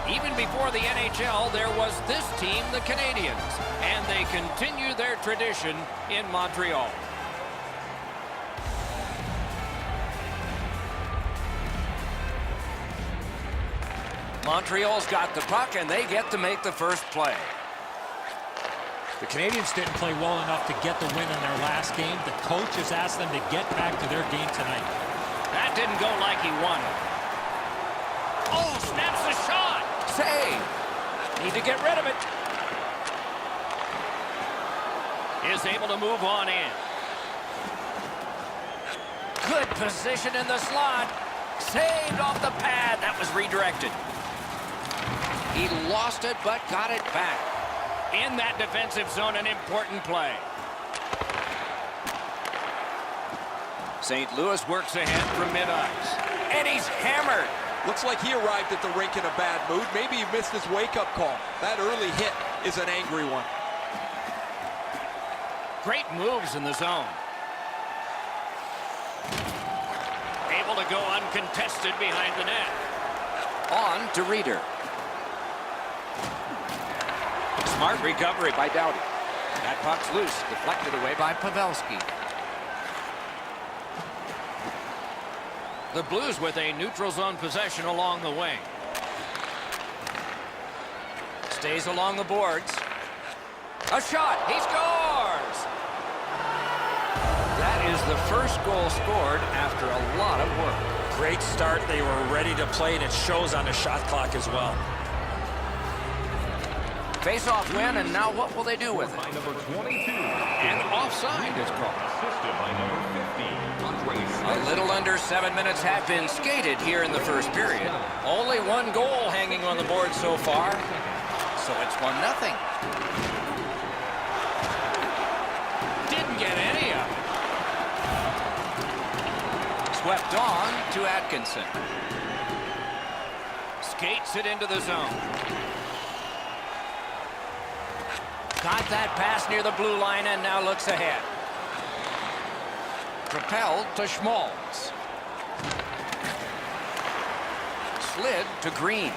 Even before the NHL, there was this team, the Canadiens, and they continue their tradition in Montreal. Montreal's got the puck, and they get to make the first play. The Canadiens didn't play well enough to get the win in their last game. The coach has asked them to get back to their game tonight. That didn't go like he wanted. Oh, snaps the shot. Save. Need to get rid of it. Is able to move on in. Good position in the slot. Saved off the pad. That was redirected. He lost it, but got it back. In that defensive zone, an important play. St. Louis works ahead from mid-ice. And he's hammered. Looks like he arrived at the rink in a bad mood. Maybe he missed his wake-up call. That early hit is an angry one. Great moves in the zone. Able to go uncontested behind the net. On to Reeder. Smart recovery by Doughty. That puck's loose, deflected away by Pavelski. The Blues with a neutral zone possession along the wing. Stays along the boards. A shot. He scores! That is the first goal scored after a lot of work. Great start. They were ready to play, and it shows on the shot clock as well. Face-off win, and now what will they do with it? By number 22. And offside is called. Assisted by number 50. A little under 7 minutes have been skated here in the first period. Only one goal hanging on the board so far, so it's 1-0. Didn't get any of it. Swept on to Atkinson. Skates it into the zone. Got that pass near the blue line and now looks ahead. Propelled to Schmaltz. Slid to Green.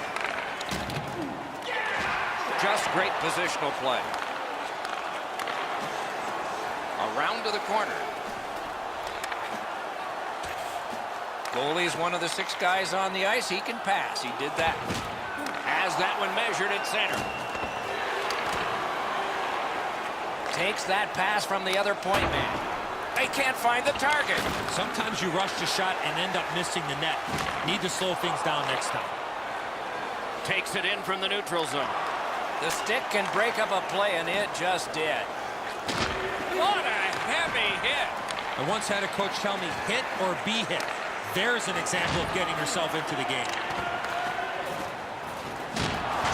Just great positional play. Around to the corner. Goalie's one of the 6 guys on the ice. He can pass. He did that. Has that one measured at center. Takes that pass from the other point man. They can't find the target. Sometimes you rush the shot and end up missing the net. Need to slow things down next time. Takes it in from the neutral zone. The stick can break up a play, and it just did. What a heavy hit. I once had a coach tell me, hit or be hit. There's an example of getting yourself into the game.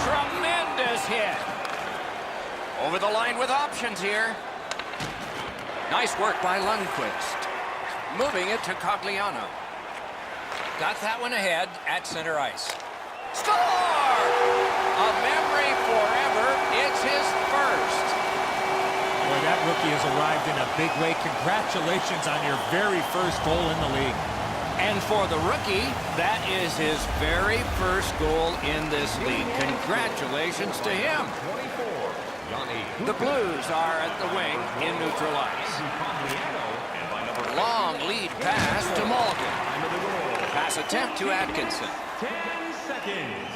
Tremendous hit. Over the line with options here. Nice work by Lundqvist. Moving it to Cogliano. Got that one ahead at center ice. Score! A memory forever. It's his first. Boy, that rookie has arrived in a big way. Congratulations on your very first goal in the league. And for the rookie, that is his very first goal in this league. Congratulations to him. The Blues are at the wing in neutral ice. Long lead pass to Malkin. Pass attempt to Atkinson. 10 seconds.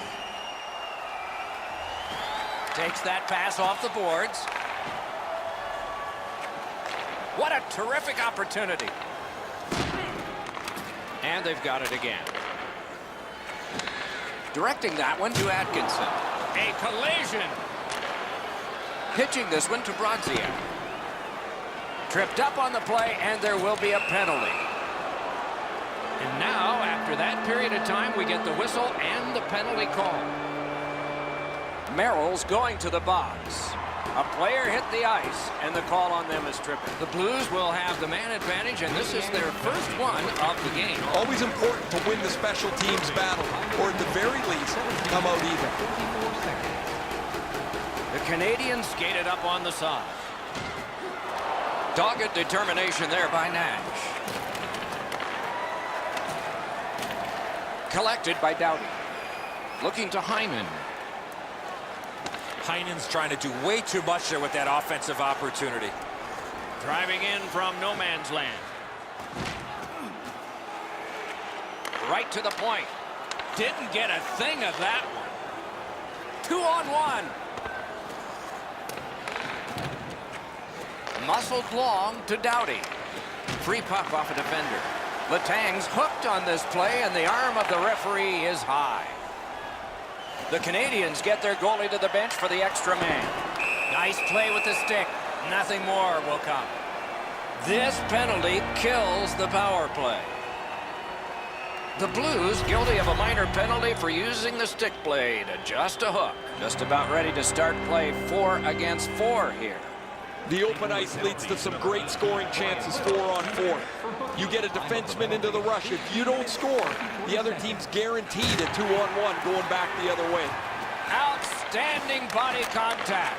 Takes that pass off the boards. What a terrific opportunity. And they've got it again. Directing that one to Atkinson. A collision. Pitching this one to Brodziak. Tripped up on the play, and there will be a penalty. And now, after that period of time, we get the whistle and the penalty call. Merrill's going to the box. A player hit the ice, and the call on them is tripping. The Blues will have the man advantage, and this is their first one of the game. Always important to win the special teams battle, or at the very least, come out even. The Canadians skated up on the side. Dogged determination there by Nash. Collected by Doughty. Looking to Hyman. Heinen's trying to do way too much there with that offensive opportunity. Driving in from no man's land. Right to the point. Didn't get a thing of that one. 2-on-1. Muscled long to Doughty. Free puck off a defender. Letang's hooked on this play, and the arm of the referee is high. The Canadians get their goalie to the bench for the extra man. Nice play with the stick. Nothing more will come. This penalty kills the power play. The Blues guilty of a minor penalty for using the stick blade. Just a hook. Just about ready to start play 4 against 4 here. The open ice leads to some great scoring chances 4-on-4. You get a defenseman into the rush. If you don't score, the other team's guaranteed a 2-on-1 going back the other way. Outstanding body contact.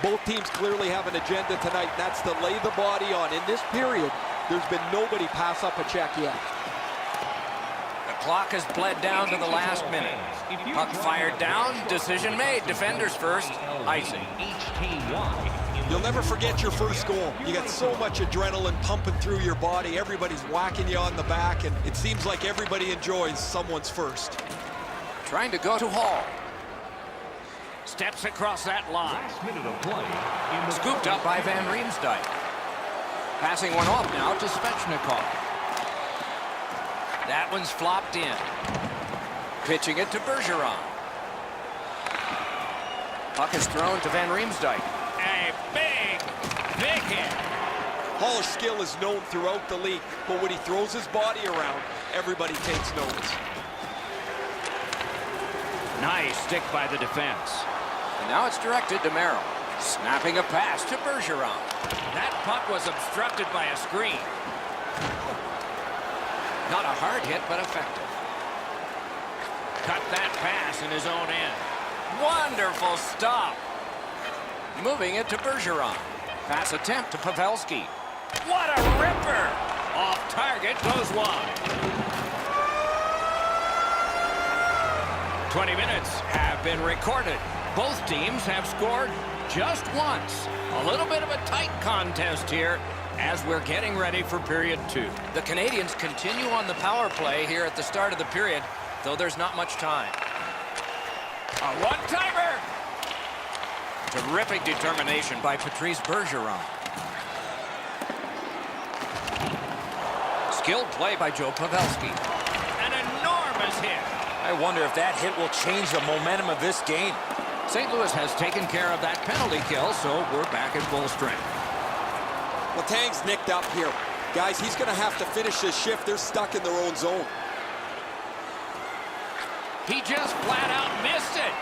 Both teams clearly have an agenda tonight, and that's to lay the body on. In this period, there's been nobody pass up a check yet. The clock has bled down to the last minute. Puck fired down, decision made. Defenders first, icing. You'll never forget your first goal. You got so much adrenaline pumping through your body. Everybody's whacking you on the back, and it seems like everybody enjoys someone's first. Trying to go to Hall. Steps across that line. Last minute of play. Scooped up by Van Riemsdyk. Passing one off now to Svechnikov. That one's flopped in. Pitching it to Bergeron. Puck is thrown to Van Riemsdyk. A big hit. Hall's skill is known throughout the league, but when he throws his body around, everybody takes notice. Nice stick by the defense. And now it's directed to Merrill. Snapping a pass to Bergeron. That puck was obstructed by a screen. Not a hard hit, but effective. Cut that pass in his own end. Wonderful stop. Moving it to Bergeron. Pass attempt to Pavelski. What a ripper! Off target goes wide. 20 minutes have been recorded. Both teams have scored just once. A little bit of a tight contest here as we're getting ready for period 2. The Canadians continue on the power play here at the start of the period, though there's not much time. A one-timer! Terrific determination by Patrice Bergeron. Skilled play by Joe Pavelski. An enormous hit. I wonder if that hit will change the momentum of this game. St. Louis has taken care of that penalty kill, so we're back at full strength. Letang's nicked up here. Guys, he's going to have to finish this shift. They're stuck in their own zone. He just flat out missed it.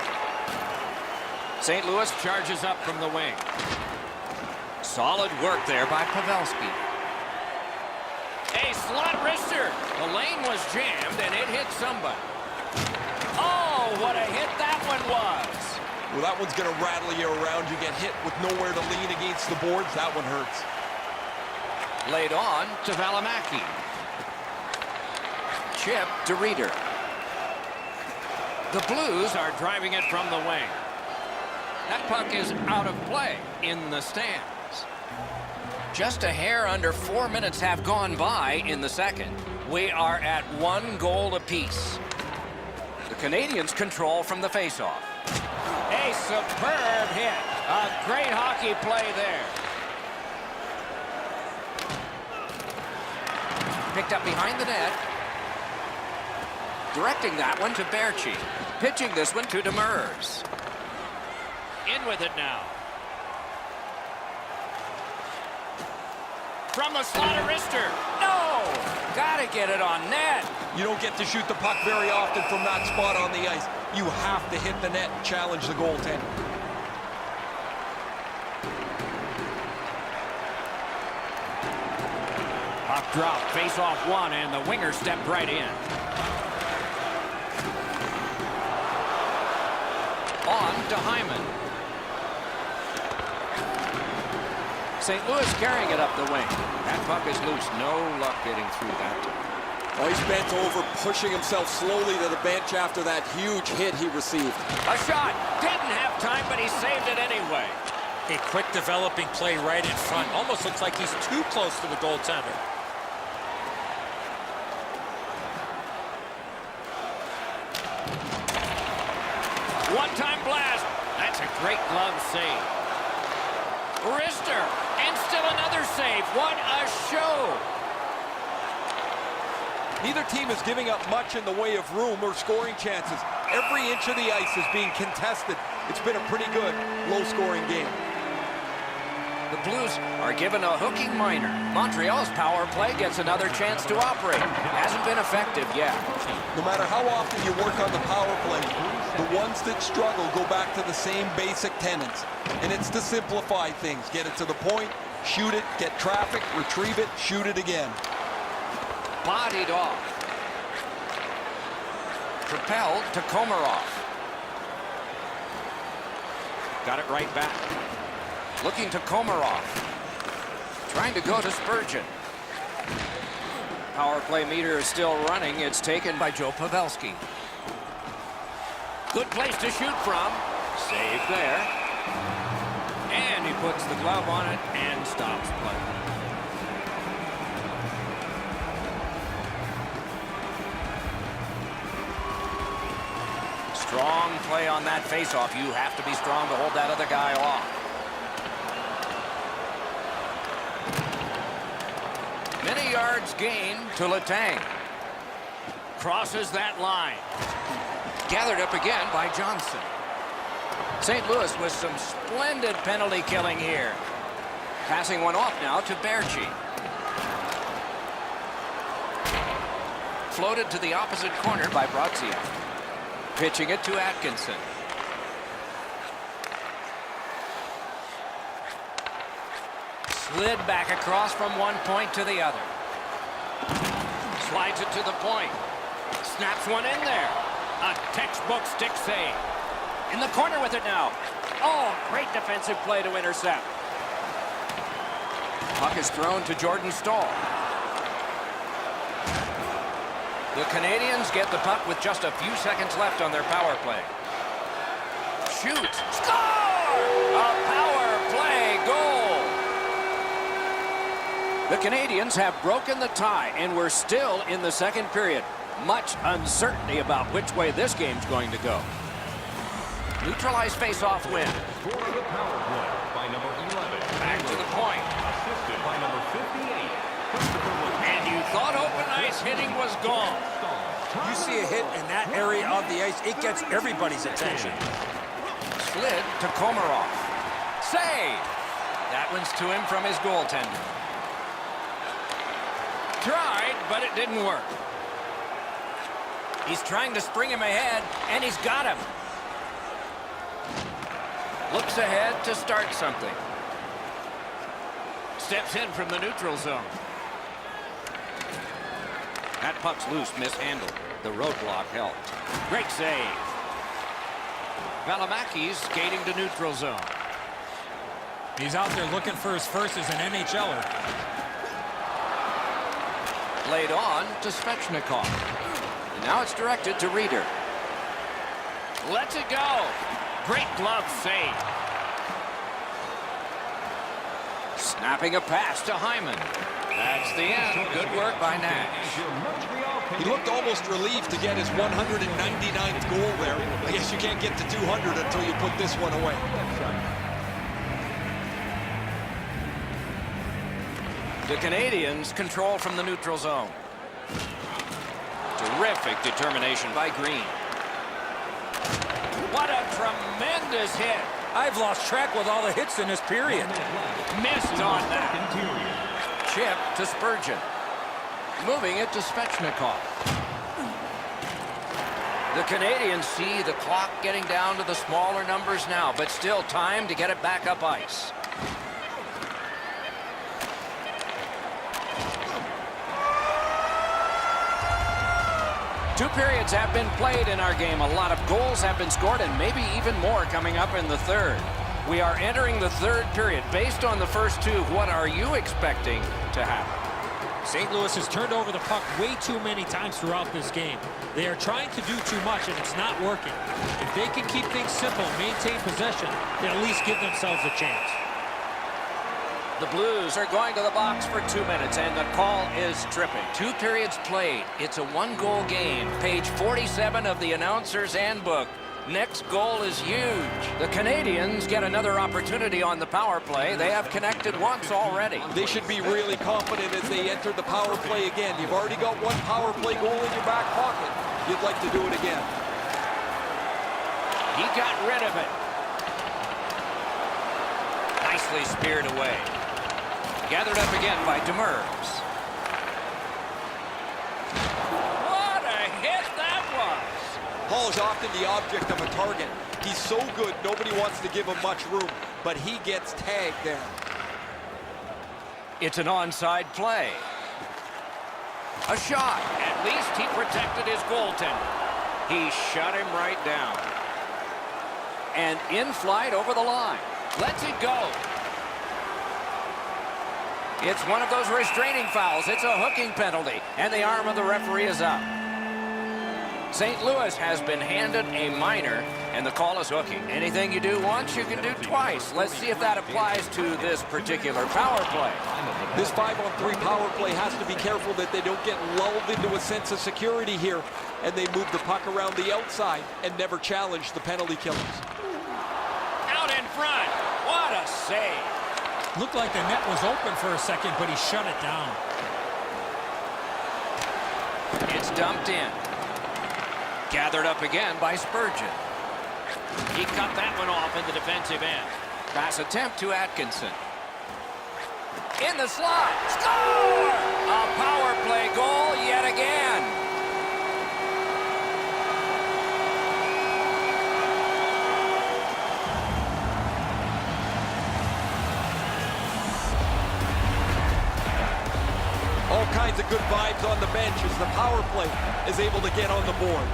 St. Louis charges up from the wing. Solid work there by Pavelski. A slot wrister. The lane was jammed and it hit somebody. Oh, what a hit that one was. Well, that one's going to rattle you around. You get hit with nowhere to lean against the boards. That one hurts. Laid on to Valimaki. Chip to Reeder. The Blues are driving it from the wing. That puck is out of play in the stands. Just a hair under 4 minutes have gone by in the second. We are at 1 goal apiece. The Canadians control from the faceoff. A superb hit. A great hockey play there. Picked up behind the net. Directing that one to Berchi. Pitching this one to Demers. In with it now. From the slot of wrister. No! Gotta get it on net. You don't get to shoot the puck very often from that spot on the ice. You have to hit the net and challenge the goaltender. Puck drop, face off one, and the winger stepped right in. On to Hyman. St. Louis carrying it up the wing. That puck is loose. No luck getting through that. Oh, he's bent over pushing himself slowly to the bench after that huge hit he received. A shot. Didn't have time, but he saved it anyway. A quick developing play right in front. Almost looks like he's too close to the goaltender. One-time blast. That's a great glove save. Wrister. And still another save. What a show. Neither team is giving up much in the way of room or scoring chances. Every inch of the ice is being contested. It's been a pretty good, low-scoring game. The Blues are given a hooking minor. Montreal's power play gets another chance to operate. Hasn't been effective yet. No matter how often you work on the power play, the ones that struggle go back to the same basic tenets. And it's to simplify things. Get it to the point, shoot it, get traffic, retrieve it, shoot it again. Bodied off. Propelled to Komarov. Got it right back. Looking to Komarov. Trying to go to Spurgeon. Power play meter is still running. It's taken by Joe Pavelski. Good place to shoot from. Save there. And he puts the glove on it and stops play. Strong play on that faceoff. You have to be strong to hold that other guy off. Many yards gained to Letang. Crosses that line. Gathered up again by Johnson. St. Louis with some splendid penalty killing here. Passing one off now to Berchi. Floated to the opposite corner by Brazia. Pitching it to Atkinson. Slid back across from one point to the other. Slides it to the point. Snaps one in there. A textbook stick save. In the corner with it now. Oh, great defensive play to intercept. Puck is thrown to Jordan Staal. The Canadians get the puck with just a few seconds left on their power play. Shoot. Score! A power play goal. The Canadians have broken the tie, and we're still in the second period. Much uncertainty about which way this game's going to go. Neutralized face-off win. Score of the power play by number 11. Back to the point. Assisted by number 58. And you thought open ice hitting was gone. You see a hit in that area of the ice, it gets everybody's attention. Slid to Komarov. Save! That one's to him from his goaltender. Tried, but it didn't work. He's trying to spring him ahead, and he's got him. Looks ahead to start something. Steps in from the neutral zone. That puck's loose, mishandled. The roadblock helped. Great save. Valimaki's skating to neutral zone. He's out there looking for his first as an NHLer. Laid on to Svechnikov. And now it's directed to Reeder. Lets it go. Great glove save. Snapping a pass to Hyman. That's the end. Good work by Nash. He looked almost relieved to get his 199th goal there. I guess you can't get to 200 until you put this one away. The Canadians control from the neutral zone. Terrific determination by Green. What a tremendous hit. I've lost track with all the hits in this period. Missed on that. Chip to Spurgeon. Moving it to Svechnikov. The Canadians see the clock getting down to the smaller numbers now, but still time to get it back up ice. Two periods have been played in our game. A lot of goals have been scored, and maybe even more coming up in the third. We are entering the third period. Based on the first two, what are you expecting to happen? St. Louis has turned over the puck way too many times throughout this game. They are trying to do too much, and it's not working. If they can keep things simple, maintain possession, they at least give themselves a chance. The Blues are going to the box for 2 minutes, and the call is tripping. 2 periods played. It's a 1-goal game. Page 47 of the announcer's handbook. Next goal is huge. The Canadians get another opportunity on the power play. They have connected once already. They should be really confident as they enter the power play again. You've already got 1 power play goal in your back pocket. You'd like to do it again. He got rid of it. Nicely speared away. Gathered up again by Demers. What a hit that was! Hall's often the object of a target. He's so good, nobody wants to give him much room, but he gets tagged there. It's an onside play. A shot. At least he protected his goaltender. He shut him right down. And in flight over the line. Lets it go. It's one of those restraining fouls. It's a hooking penalty, and the arm of the referee is up. St. Louis has been handed a minor, and the call is hooking. Anything you do once, you can do twice. Let's see if that applies to this particular power play. This 5-on-3 power play has to be careful that they don't get lulled into a sense of security here, and they move the puck around the outside and never challenge the penalty killers. Out in front. What a save. Looked like the net was open for a second, but he shut it down. It's dumped in. Gathered up again by Spurgeon. He cut that one off in the defensive end. Pass attempt to Atkinson. In the slot. Score! A power play goal yet again. All kinds of good vibes on the bench as the power play is able to get on the board.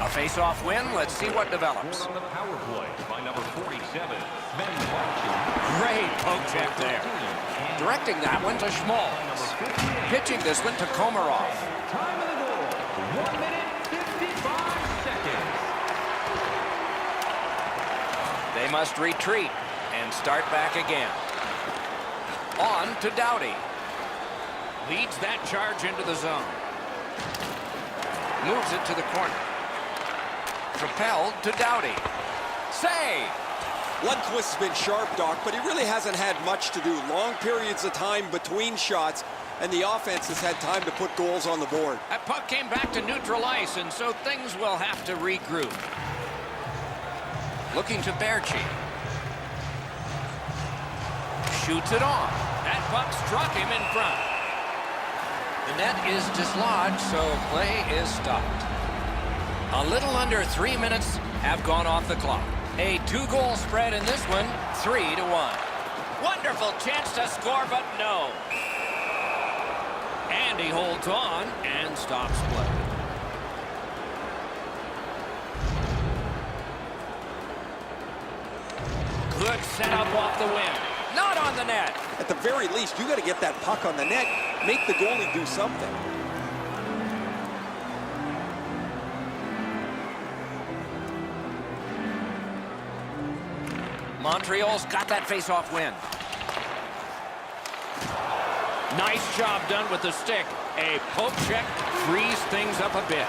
A face-off win. Let's see what develops. On the power play by number 47, Ben. Great poke check there. Directing that one to Schmaltz. Pitching this one to Komarov. Time of the goal, 1 minute, 55 seconds. They must retreat and start back again. On to Doughty. Leads that charge into the zone. Moves it to the corner. Propelled to Doughty. Save! Lundqvist has been sharp, Doc, but he really hasn't had much to do. Long periods of time between shots, and the offense has had time to put goals on the board. That puck came back to neutral ice, and so things will have to regroup. Looking to Berchi. Shoots it on. That puck struck him in front. The net is dislodged, so play is stopped. A little under 3 minutes have gone off the clock. A 2-goal spread in this one, 3-1. Wonderful chance to score, but no. And he holds on and stops play. Good setup off the wing. Not on the net. At the very least, you got to get that puck on the net. Make the goalie do something. Montreal's got that face-off win. Nice job done with the stick. A poke check frees things up a bit.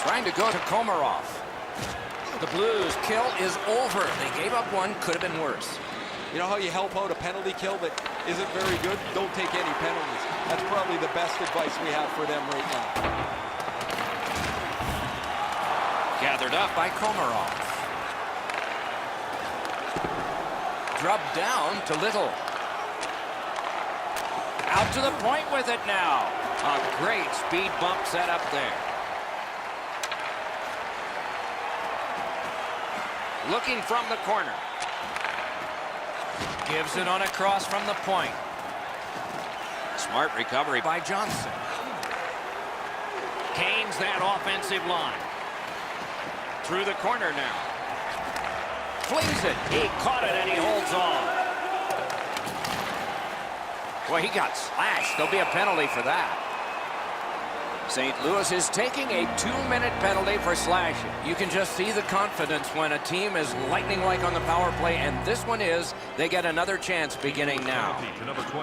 Trying to go to Komarov. The Blues' kill is over. They gave up one, could have been worse. You know how you help out a penalty kill that isn't very good? Don't take any penalties. That's probably the best advice we have for them right now. Gathered up by Komarov. Drubbed down to Little. Out to the point with it now. A great speed bump set up there. Looking from the corner. Gives it on a cross from the point. Smart recovery by Johnson. Canes that offensive line. Through the corner now. flings it. He caught it, and he holds on. Well, he got slashed. There'll be a penalty for that. St. Louis is taking a 2-minute penalty for slashing. You can just see the confidence when a team is lightning-like on the power play, and this one is. They get another chance beginning now.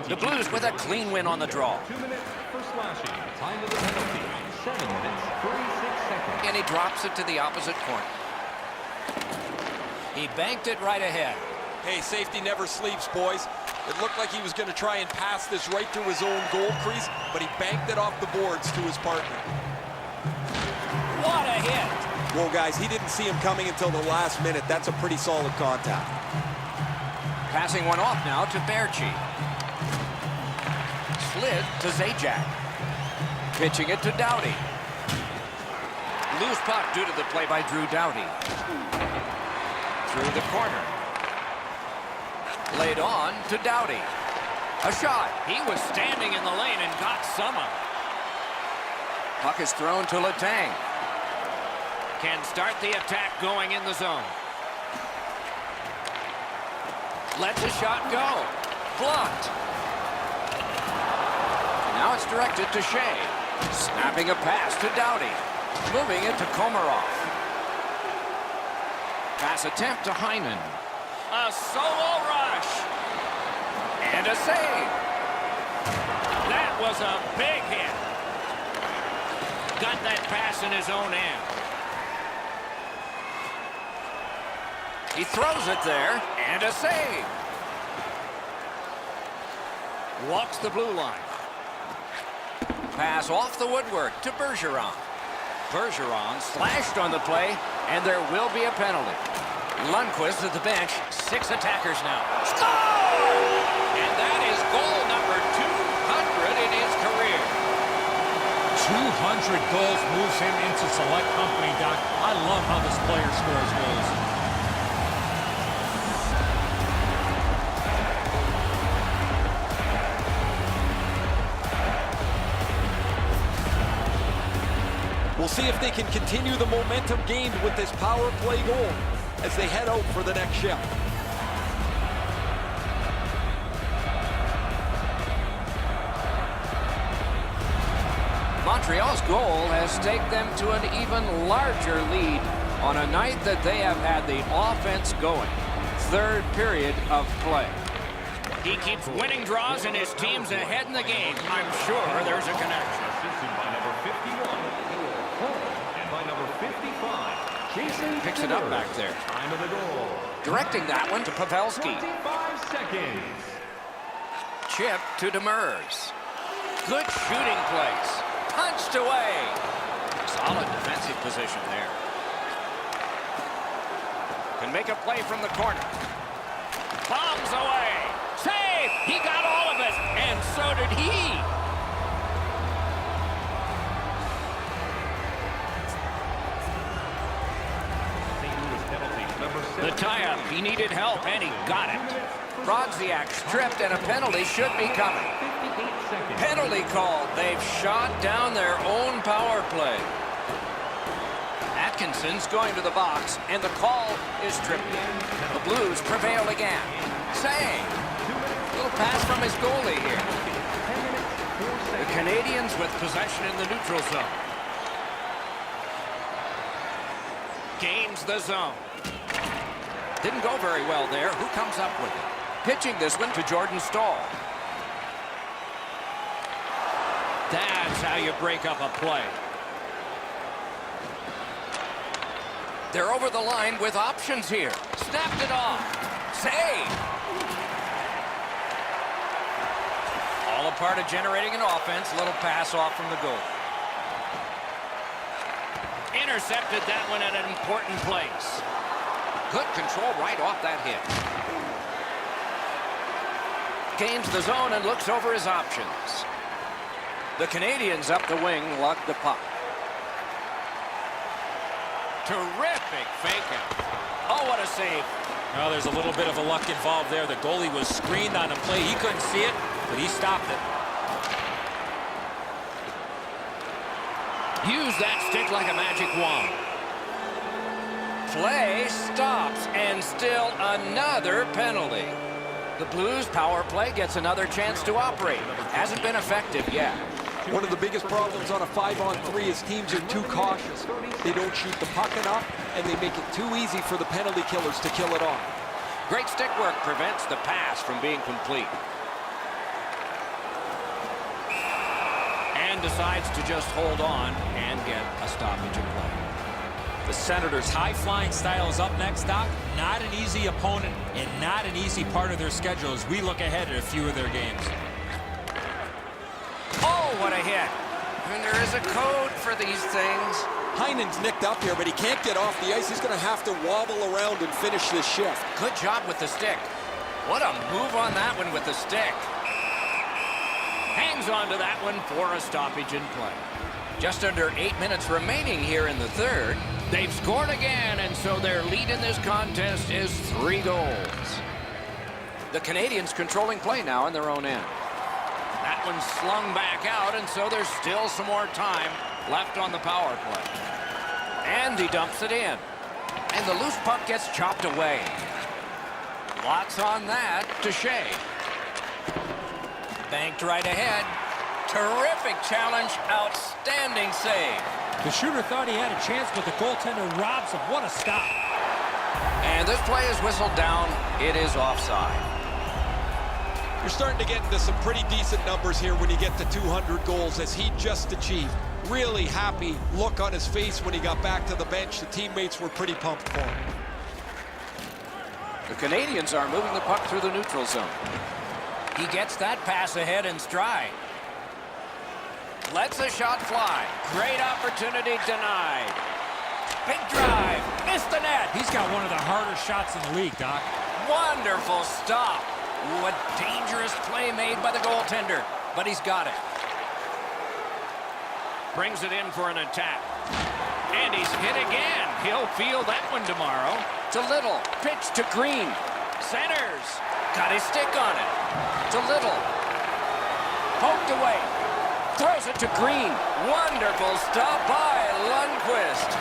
The Blues with a clean win on the draw. 2 minutes for slashing. Time of the penalty, 7 minutes, 46 seconds. And he drops it to the opposite corner. He banked it right ahead. Hey, safety never sleeps, boys. It looked like he was going to try and pass this right through his own goal crease, but he banked it off the boards to his partner. What a hit! Well, guys, he didn't see him coming until the last minute. That's a pretty solid contact. Passing one off now to Berchi. Slid to Zajac. Pitching it to Doughty. Loose puck due to the play by Drew Doughty. Through the corner. Laid on to Doughty. A shot. He was standing in the lane and got some of it. Puck is thrown to Letang. Can start the attack going in the zone. Lets a shot go. Blocked. Now it's directed to Shea. Snapping a pass to Doughty. Moving it to Komarov. Pass attempt to Hyman. A solo rush. And a save. That was a big hit. Got that pass in his own end. He throws it there. And a save. Walks the blue line. Pass off the woodwork to Bergeron. Bergeron slashed on the play, and there will be a penalty. Lundqvist at the bench. 6 attackers now. Score! And that is goal number 200 in his career. 200 goals moves him into select company, Doc. I love how this player scores goals. We'll see if they can continue the momentum gained with this power play goal as they head out for the next shift. Montreal's goal has taken them to an even larger lead on a night that they have had the offense going. 3rd period of play. He keeps winning draws and his team's ahead in the game. I'm sure there's a connection. Assisted by number 51, and by number 55, Jason Picks it up back there. Time of the goal. Directing that one to Pavelski. 25 seconds. Chip to Demers. Good shooting place. Punched away. Solid defensive position there. Can make a play from the corner. Bombs away. Save! He got all of it, and so did he. The tie-up, he needed help, and he got it. Brodziak stripped, and a penalty should be coming. Penalty called. They've shot down their own power play. Atkinson's going to the box, and the call is tripped. The Blues prevail again. Save. Little pass from his goalie here. The Canadians with possession in the neutral zone. Gains the zone. Didn't go very well there. Who comes up with it? Pitching this one to Jordan Staal. That's how you break up a play. They're over the line with options here. Snapped it off. Save. All a part of generating an offense. Little pass off from the goal. Intercepted that one at an important place. Good control right off that hit. Gains the zone and looks over his options. The Canadians up the wing luck the puck. Terrific fake out. Oh, what a save. Well, there's a little bit of a luck involved there. The goalie was screened on the play. He couldn't see it, but he stopped it. Use that stick like a magic wand. play stops, and still another penalty. The Blues power play gets another chance to operate. Hasn't been effective yet. One of the biggest problems on a 5-on-3 is teams are too cautious. They don't shoot the puck enough, and they make it too easy for the penalty killers to kill it off. Great stick work prevents the pass from being complete. And decides to just hold on and get a stoppage of play. The Senators' high-flying style is up next, Doc. Not an easy opponent and not an easy part of their schedule as we look ahead at a few of their games. Oh, what a hit. And there is a code for these things. Heinen's nicked up here, but he can't get off the ice. He's going to have to wobble around and finish this shift. Good job with the stick. What a move on that one with the stick. Hangs on to that one for a stoppage in play. Just under 8 minutes remaining here in the third. They've scored again, and so their lead in this contest is 3 goals. The Canadiens controlling play now in their own end. That one's slung back out, and so there's still some more time left on the power play. And he dumps it in. And the loose puck gets chopped away. Lots on that to Shea. Banked right ahead. Terrific challenge. Outstanding save. The shooter thought he had a chance, but the goaltender robs him. What a stop. And this play is whistled down. It is offside. You're starting to get into some pretty decent numbers here when you get to 200 goals, as he just achieved. Really happy look on his face when he got back to the bench. The teammates were pretty pumped for him. The Canadiens are moving the puck through the neutral zone. He gets that pass ahead in stride. Lets a shot fly. Great opportunity denied. Big drive. Missed the net. He's got one of the harder shots in the league, Doc. Wonderful stop. Ooh, a dangerous play made by the goaltender, but he's got it. Brings it in for an attack. And he's hit again. He'll field that one tomorrow. To Little. Pitch to Green. Centers. Got his stick on it. To Little. Poked away. Throws it to Green. Wonderful stop by Lundqvist.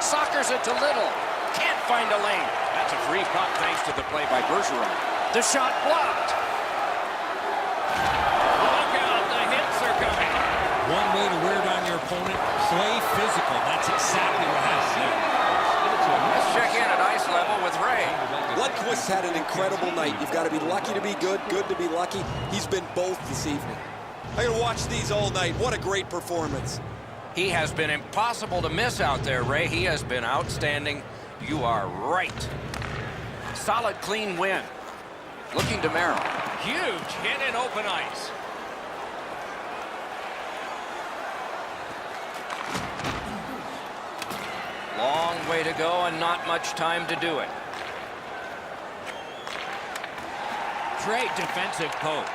Soccers it to Little. Can't find a lane. That's a free puck thanks to the play by Bergeron. The shot blocked. Look out, the hits are coming. One way to wear down your opponent, play physical. That's exactly what happened. Let's check in at ice level with Ray. Lundqvist had an incredible night. You've got to be lucky to be good, good to be lucky. He's been both this evening. I'm going to watch these all night. What a great performance. He has been impossible to miss out there, Ray. He has been outstanding. You are right. Solid, clean win. Looking to Merrill. Huge hit in open ice. Long way to go and not much time to do it. Great defensive poke.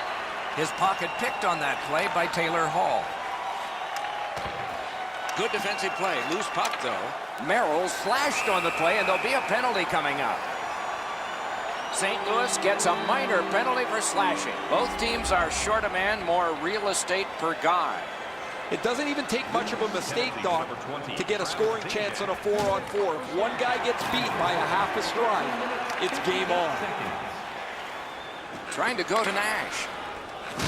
His pocket picked on that play by Taylor Hall. Good defensive play. Loose puck, though. Merrill slashed on the play, and there'll be a penalty coming up. St. Louis gets a minor penalty for slashing. Both teams are short a man, more real estate per guy. It doesn't even take much of a mistake, Doc, to get a scoring chance on a 4-on-4. If one guy gets beat by a half a stride, it's game on. Trying to go to Nash.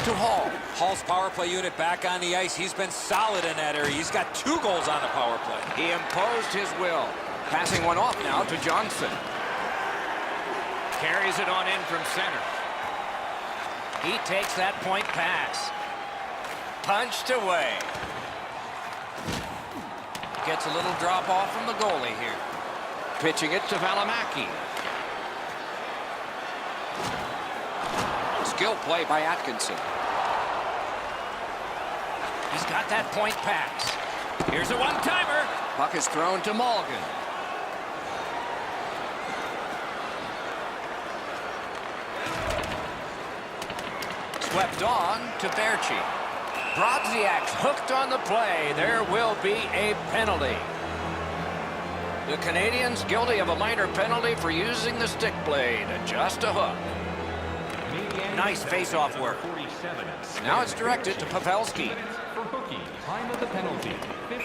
To Hall. Hall's power play unit back on the ice. He's been solid in that area. He's got 2 goals on the power play. He imposed his will. Passing one off now to Johnson. Carries it on in from center. He takes that point pass. Punched away. Gets a little drop off from the goalie here. Pitching it to Valimaki. Skill play by Atkinson. He's got that point pass. Here's a one-timer. Puck is thrown to Malgin. Swept on to Berchi. Brodziak's hooked on the play. There will be a penalty. The Canadiens guilty of a minor penalty for using the stick blade. Just a hook. Nice face-off work. Now it's directed to Pavelski. for hooking. Time of the penalty.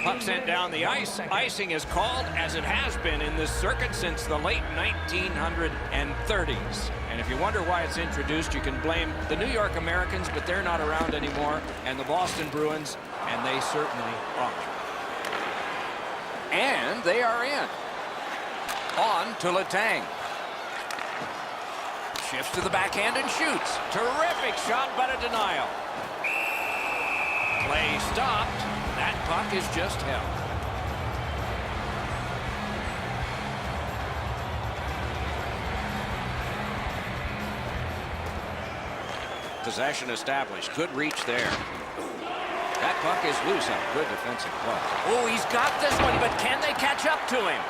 Puck sent down the ice. Icing is called, as it has been in this circuit since the late 1930s. And if you wonder why it's introduced, you can blame the New York Americans, but they're not around anymore, and the Boston Bruins, and they certainly aren't. And they are in. On to Letang. Shifts to the backhand and shoots. Terrific shot, but a denial. Play stopped. That puck is just held. Possession established. Good reach there. That puck is loose on good defensive play. Oh, he's got this one, but can they catch up to him?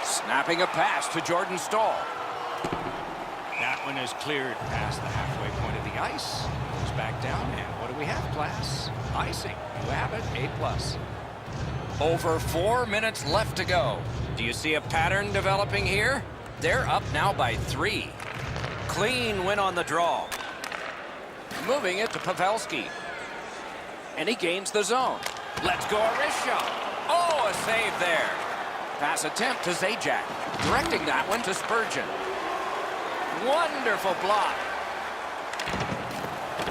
Snapping a pass to Jordan Staal. That one is cleared past the halfway point of the ice. Goes back down, and what do we have, class? Icing. You have it, A+. Over 4 minutes left to go. Do you see a pattern developing here? They're up now by 3. Clean win on the draw. Moving it to Pavelski. And he gains the zone. Let's go a wrist shot. Oh, a save there. Pass attempt to Zajac. Directing that one to Spurgeon. Wonderful block.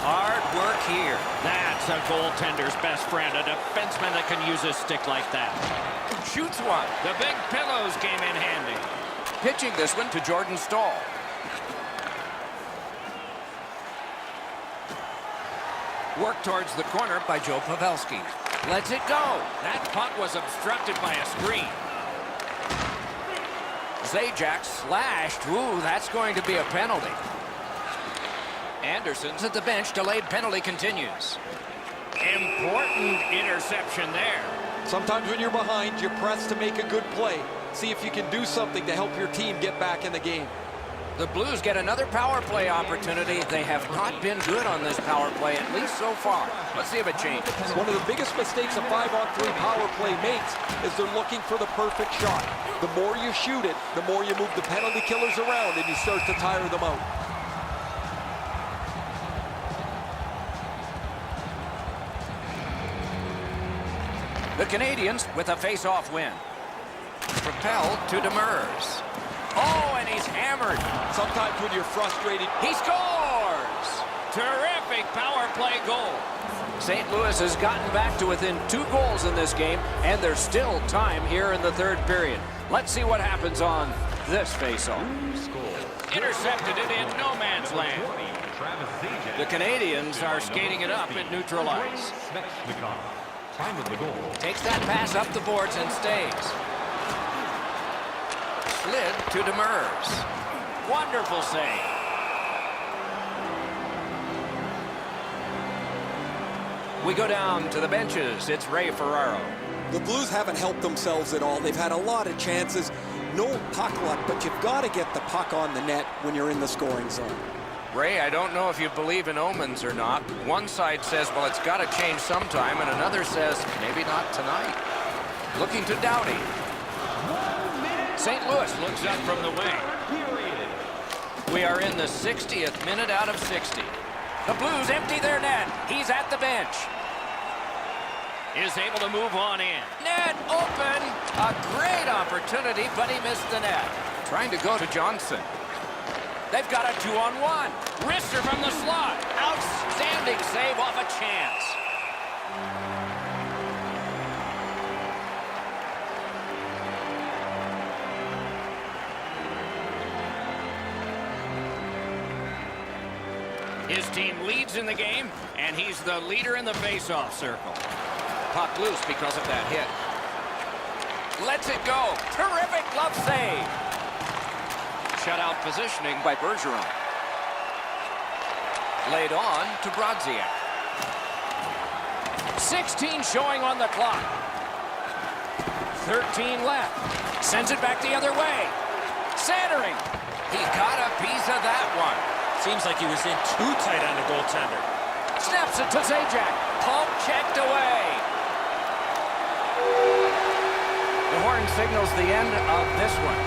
Hard work here. That's a goaltender's best friend, a defenseman that can use his stick like that. Shoots one. The big pillows came in handy. Pitching this one to Jordan Staal. Work towards the corner by Joe Pavelski. Lets it go. That puck was obstructed by a screen. Zajac slashed. Ooh, that's going to be a penalty. Anderson's at the bench. Delayed penalty continues. Important interception there. Sometimes when you're behind, you press to make a good play. See if you can do something to help your team get back in the game. The Blues get another power play opportunity. They have not been good on this power play, at least so far. Let's see if it changes. One of the biggest mistakes a 5-on-3 power play makes is they're looking for the perfect shot. The more you shoot it, the more you move the penalty killers around and you start to tire them out. The Canadians with a face-off win. Propelled to Demers. Oh, and he's hammered. Sometimes when you're frustrated, He scores! Terrific power play goal. St. Louis has gotten back to within 2 goals in this game, and there's still time here in the third period. Let's see what happens on this face-off. Intercepted it in no man's land. The Canadians are skating it up at neutral ice. Time of the goal. Takes that pass up the boards and stays. Slid to Demers. Wonderful save. We go down to the benches. It's Ray Ferraro. The Blues haven't helped themselves at all. They've had a lot of chances. No puck luck, but you've got to get the puck on the net when you're in the scoring zone. Ray, I don't know if you believe in omens or not. One side says, well, it's got to change sometime, and another says, maybe not tonight. Looking to Doughty. St. Louis looks up from the wing. We are in the 60th minute out of 60. The Blues empty their net. He's at the bench. Is able to move on in. Net open. A great opportunity, but he missed the net. Trying to go to Johnson. They've got a 2-on-1. Wrister from the slot. Outstanding save off a chance. His team leads in the game, and he's the leader in the face-off circle. Puck loose because of that hit. Lets it go. Terrific glove save. Shutout positioning by Bergeron. Laid on to Brodziak. 16 showing on the clock. 13 left. Sends it back the other way. Centering. He got a piece of that one. Seems like he was in too tight on the goaltender. Snaps it to Zajac. Pump checked away. The horn signals the end of this one.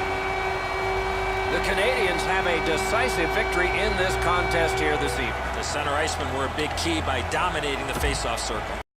The Canadians have a decisive victory in this contest here this evening. The center icemen were a big key by dominating the faceoff circle.